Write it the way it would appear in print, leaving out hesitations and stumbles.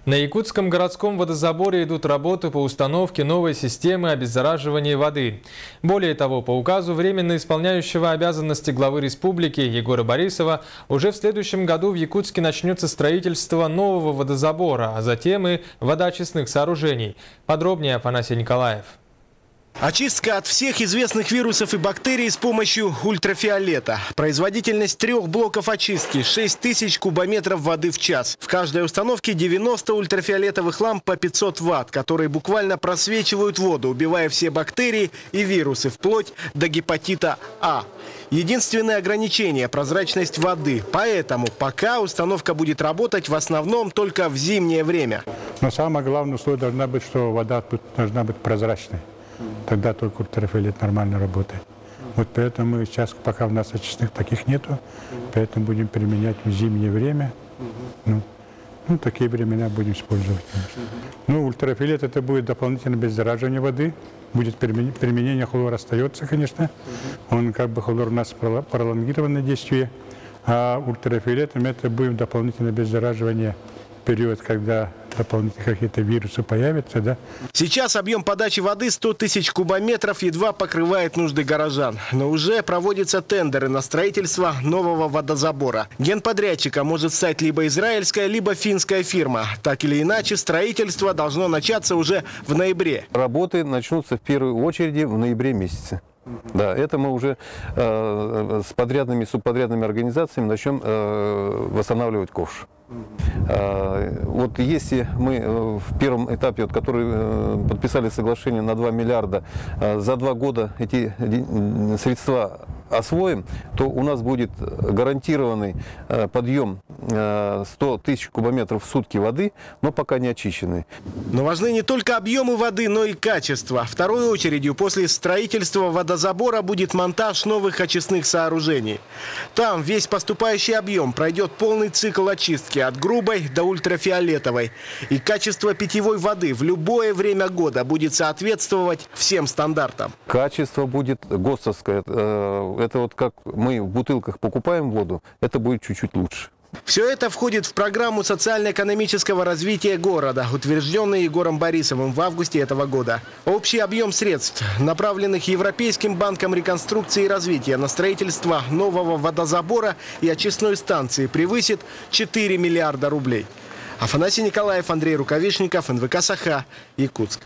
На Якутском городском водозаборе идут работы по установке новой системы обеззараживания воды. Более того, по указу временно исполняющего обязанности главы республики Егора Борисова, уже в следующем году в Якутске начнется строительство нового водозабора, а затем и водоочистных сооружений. Подробнее Афанасий Николаев. Очистка от всех известных вирусов и бактерий с помощью ультрафиолета. Производительность 3 блоков очистки – 6000 кубометров воды в час. В каждой установке 90 ультрафиолетовых ламп по 500 ватт, которые буквально просвечивают воду, убивая все бактерии и вирусы, вплоть до гепатита А. Единственное ограничение – прозрачность воды. Поэтому пока установка будет работать в основном только в зимнее время. Но самое главное условие должна быть, что вода должна быть прозрачной. Тогда только ультрафиолет нормально работает. Вот поэтому мы сейчас, пока у нас очистных таких нету, поэтому будем применять в зимнее время. Ну, такие времена будем использовать. Ну, ультрафиолет это будет дополнительное обеззараживание воды. Будет применение хлора остается, конечно. Он как бы хлор у нас пролонгированное действие. А ультрафиолетом это будет дополнительное обеззараживание в период, когда дополнительные какие-то вирусы появятся, да? Сейчас объем подачи воды 100 тысяч кубометров едва покрывает нужды горожан. Но уже проводятся тендеры на строительство нового водозабора. Генподрядчика может стать либо израильская, либо финская фирма. Так или иначе, строительство должно начаться уже в ноябре. Работы начнутся в первую очередь в ноябре месяце. Да, это мы уже с подрядными, субподрядными организациями начнем восстанавливать ковш. Вот если мы в первом этапе, вот, который подписали соглашение на 2 миллиарда, за 2 года эти средства освоим, то у нас будет гарантированный подъем 100 тысяч кубометров в сутки воды, но пока не очищенный. Но важны не только объемы воды, но и качество. Второй очередью после строительства водозабора будет монтаж новых очистных сооружений. Там весь поступающий объем пройдет полный цикл очистки от грубой до ультрафиолетовой. И качество питьевой воды в любое время года будет соответствовать всем стандартам. Качество будет ГОСТовское. Это вот как мы в бутылках покупаем воду, это будет чуть-чуть лучше. Все это входит в программу социально-экономического развития города, утвержденную Егором Борисовым в августе этого года. Общий объем средств, направленных Европейским банком реконструкции и развития на строительство нового водозабора и очистной станции, превысит 4 миллиарда рублей. Афанасий Николаев, Андрей Рукавишников, НВК «Саха», Якутск.